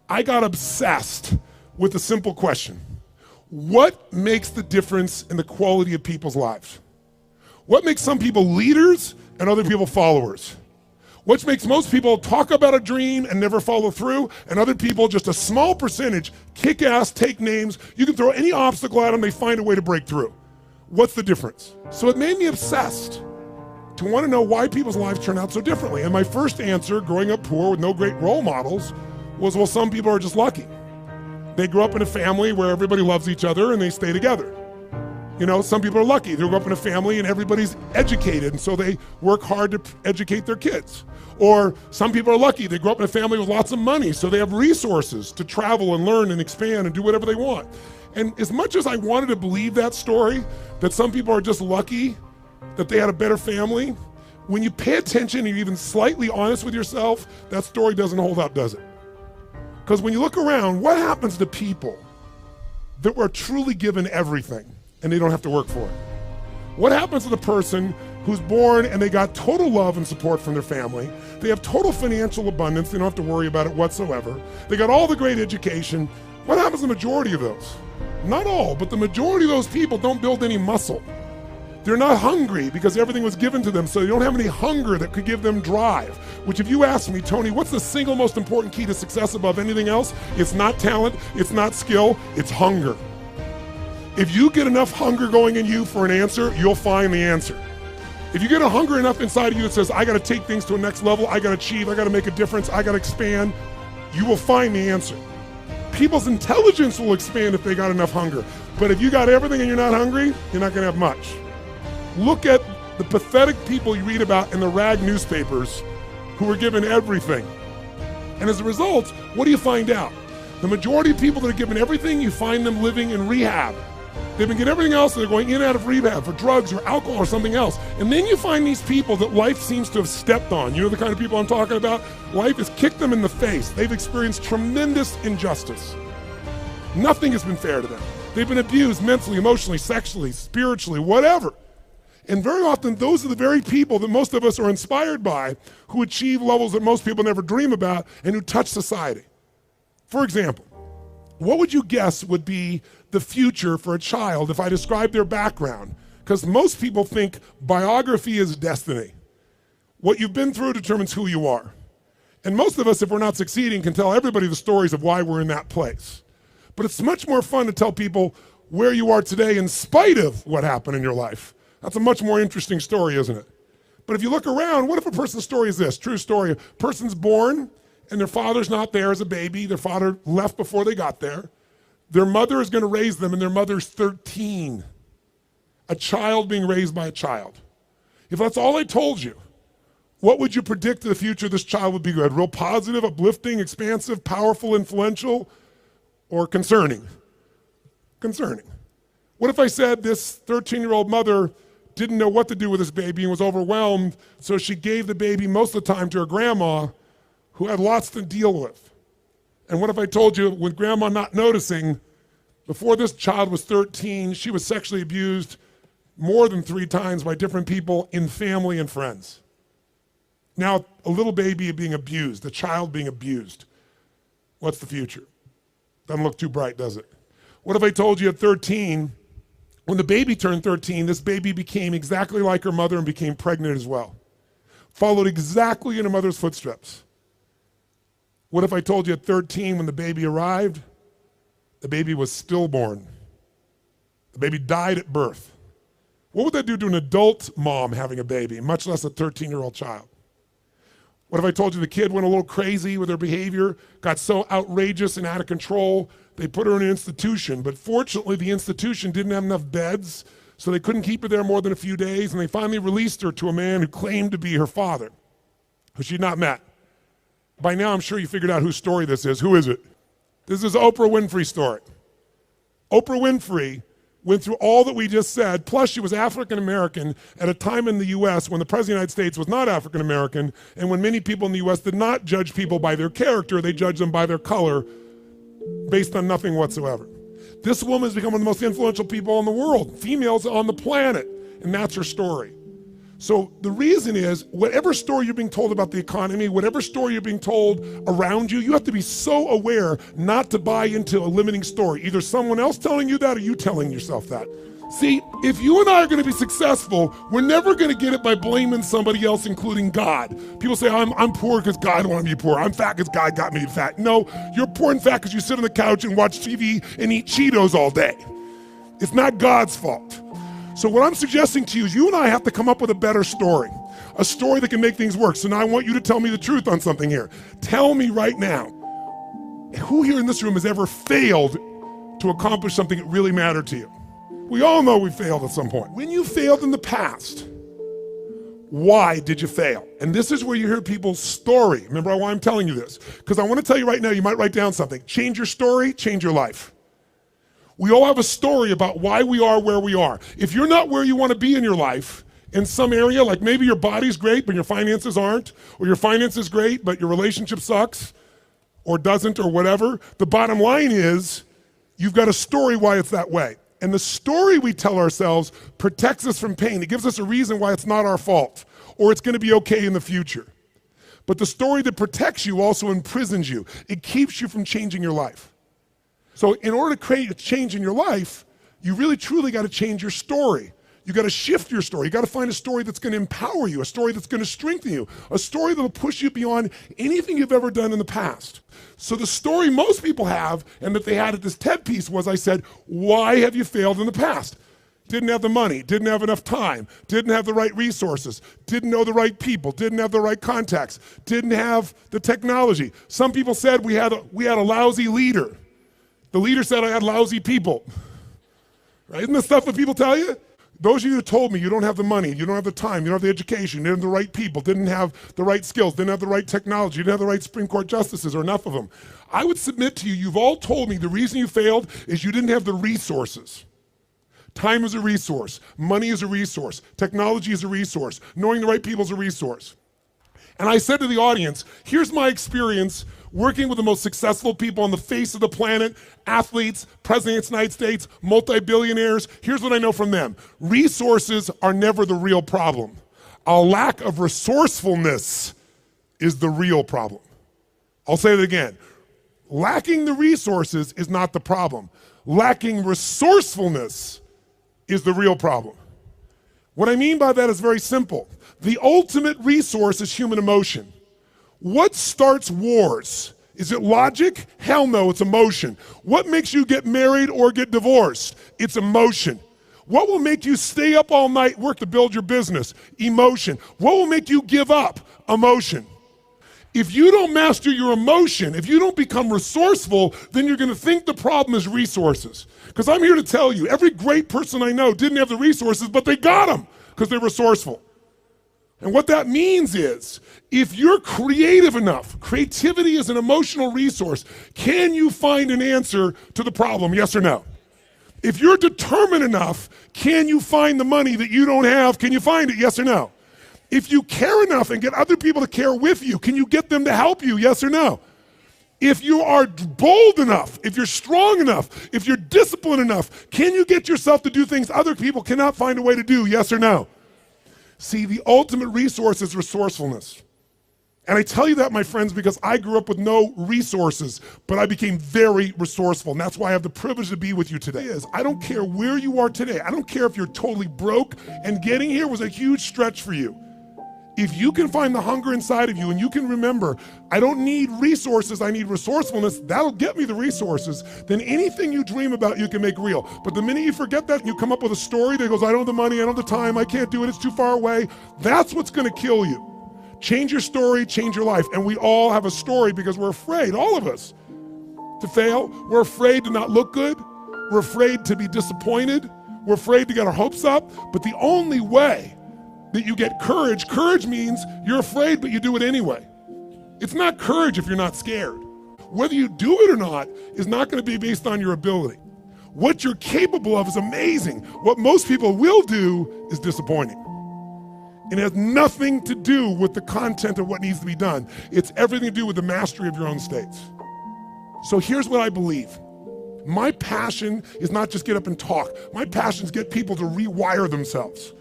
I got obsessed with a simple question. What makes the difference in the quality of people's lives? What makes some people leaders and other people followers? What makes most people talk about a dream and never follow through, and other people, just a small percentage, kick ass, take names. You can throw any obstacle at them, they find a way to break through. What's the difference? So it made me obsessed to want to know why people's lives turn out so differently. And my first answer, growing up poor with no great role models, was, well, some people are just lucky. They grew up in a family where everybody loves each other and they stay together. You know, some people are lucky. They grew up in a family and everybody's educated, and so they work hard to educate their kids. Or some people are lucky. They grew up in a family with lots of money, so they have resources to travel and learn and expand and do whatever they want. And as much as I wanted to believe that story, that some people are just lucky, that they had a better family, when you pay attention and you're even slightly honest with yourself, that story doesn't hold up, does it? Because when you look around, what happens to people that were truly given everything and they don't have to work for it? What happens to the person who's born and they got total love and support from their family? They have total financial abundance. They don't have to worry about it whatsoever. They got all the great education. What happens to the majority of those? Not all, but the majority of those people don't build any muscle. They're not hungry because everything was given to them, so they don't have any hunger that could give them drive. Which, if you ask me, Tony, what's the single most important key to success above anything else? It's not talent, it's not skill, it's hunger. If you get enough hunger going in you for an answer, you'll find the answer. If you get a hunger enough inside of you that says, I gotta take things to a next level, I gotta achieve, I gotta make a difference, I gotta expand, you will find the answer. People's intelligence will expand if they got enough hunger. But if you got everything and you're not hungry, you're not gonna have much. Look at the pathetic people you read about in the rag newspapers who were given everything. And as a result, what do you find out? The majority of people that are given everything, you find them living in rehab. They've been getting everything else, and they're going in and out of rehab for drugs or alcohol or something else. And then you find these people that life seems to have stepped on. You know the kind of people I'm talking about? Life has kicked them in the face. They've experienced tremendous injustice. Nothing has been fair to them. They've been abused mentally, emotionally, sexually, spiritually, whatever. And very often, those are the very people that most of us are inspired by, who achieve levels that most people never dream about and who touch society. For example, what would you guess would be the future for a child if I described their background? Because most people think biography is destiny. What you've been through determines who you are. And most of us, if we're not succeeding, can tell everybody the stories of why we're in that place. But it's much more fun to tell people where you are today in spite of what happened in your life. That's a much more interesting story, isn't it? But if you look around, what if a person's story is this? True story. A person's born and their father's not there as a baby. Their father left before they got there. Their mother is going to raise them, and their mother's 13. A child being raised by a child. If that's all I told you, what would you predict the future of this child would be good? Real positive, uplifting, expansive, powerful, influential, or concerning? Concerning. What if I said this 13-year-old mother didn't know what to do with this baby and was overwhelmed, so she gave the baby most of the time to her grandma, who had lots to deal with? And what if I told you, with grandma not noticing, before this child was 13, she was sexually abused more than 3 times by different people in family and friends? Now, a little baby being abused, a child being abused. What's the future? Doesn't look too bright, does it? What if I told you at 13, when the baby turned 13, this baby became exactly like her mother and became pregnant as well? Followed exactly in her mother's footsteps. What if I told you at 13, when the baby arrived, the baby was stillborn? The baby died at birth. What would that do to an adult mom having a baby, much less a 13-year-old child? What if I told you the kid went a little crazy with her behavior, got so outrageous and out of control, they put her in an institution, but fortunately the institution didn't have enough beds, so they couldn't keep her there more than a few days, and they finally released her to a man who claimed to be her father, who she'd not met. By now, I'm sure you figured out whose story this is. Who is it? This is Oprah Winfrey's story. Oprah Winfrey went through all that we just said, plus she was African American at a time in the US when the President of the United States was not African American, and when many people in the US did not judge people by their character, they judged them by their color, based on nothing whatsoever. This woman has become one of the most influential people in the world, females on the planet, and that's her story. So the reason is, whatever story you're being told about the economy, whatever story you're being told around you, you have to be so aware not to buy into a limiting story. Either someone else telling you that or you telling yourself that. See, if you and I are gonna be successful, we're never gonna get it by blaming somebody else, including God. People say, I'm poor because God wanted me poor. I'm fat because God got me fat. No, you're poor and fat because you sit on the couch and watch TV and eat Cheetos all day. It's not God's fault. So what I'm suggesting to you is you and I have to come up with a better story, a story that can make things work. So now I want you to tell me the truth on something here. Tell me right now, who here in this room has ever failed to accomplish something that really mattered to you? We all know we failed at some point. When you failed in the past, why did you fail? And this is where you hear people's story. Remember why I'm telling you this? Because I want to tell you right now, you might write down something. Change your story, change your life. We all have a story about why we are where we are. If you're not where you want to be in your life, in some area, like maybe your body's great, but your finances aren't, or your finances great, but your relationship sucks, or doesn't, or whatever, the bottom line is, you've got a story why it's that way. And the story we tell ourselves protects us from pain. It gives us a reason why it's not our fault, or it's gonna be okay in the future. But the story that protects you also imprisons you. It keeps you from changing your life. So in order to create a change in your life, you really truly got to change your story. You got to shift your story. You got to find a story that's going to empower you, a story that's going to strengthen you, a story that will push you beyond anything you've ever done in the past. So the story most people have, and that they had at this TED piece was, I said, why have you failed in the past? Didn't have the money, didn't have enough time, didn't have the right resources, didn't know the right people, didn't have the right contacts, didn't have the technology. Some people said we had a lousy leader. The leader said I had lousy people, right? Isn't this stuff what people tell you? Those of you who told me you don't have the money, you don't have the time, you don't have the education, you didn't have the right people, didn't have the right skills, didn't have the right technology, you didn't have the right Supreme Court justices or enough of them. I would submit to you, you've all told me the reason you failed is you didn't have the resources. Time is a resource, money is a resource, technology is a resource, knowing the right people is a resource. And I said to the audience, here's my experience working with the most successful people on the face of the planet, athletes, presidents of the United States, multi-billionaires. Here's what I know from them. Resources are never the real problem. A lack of resourcefulness is the real problem. I'll say it again. Lacking the resources is not the problem. Lacking resourcefulness is the real problem. What I mean by that is very simple. The ultimate resource is human emotion. What starts wars? Is it logic? Hell no, it's emotion. What makes you get married or get divorced? It's emotion. What will make you stay up all night, work to build your business? Emotion. What will make you give up? Emotion. If you don't master your emotion, if you don't become resourceful, then you're gonna think the problem is resources. Because I'm here to tell you, every great person I know didn't have the resources, but they got them because they're resourceful. And what that means is, if you're creative enough, creativity is an emotional resource, can you find an answer to the problem, yes or no? If you're determined enough, can you find the money that you don't have, can you find it, yes or no? If you care enough and get other people to care with you, can you get them to help you, yes or no? If you are bold enough, if you're strong enough, if you're disciplined enough, can you get yourself to do things other people cannot find a way to do, yes or no? See, the ultimate resource is resourcefulness. And I tell you that, my friends, because I grew up with no resources, but I became very resourceful. And that's why I have the privilege to be with you today. I don't care where you are today. I don't care if you're totally broke, and getting here was a huge stretch for you. If you can find the hunger inside of you and you can remember, I don't need resources, I need resourcefulness, that'll get me the resources, then anything you dream about you can make real. But the minute you forget that and you come up with a story that goes, I don't have the money, I don't have the time, I can't do it, it's too far away, that's what's gonna kill you. Change your story, change your life. And we all have a story because we're afraid, all of us, to fail. We're afraid to not look good. We're afraid to be disappointed. We're afraid to get our hopes up. But the only way that you get courage, courage means you're afraid, but you do it anyway. It's not courage if you're not scared. Whether you do it or not is not going to be based on your ability. What you're capable of is amazing. What most people will do is disappointing. It has nothing to do with the content of what needs to be done. It's everything to do with the mastery of your own states. So here's what I believe. My passion is not just get up and talk. My passion is get people to rewire themselves.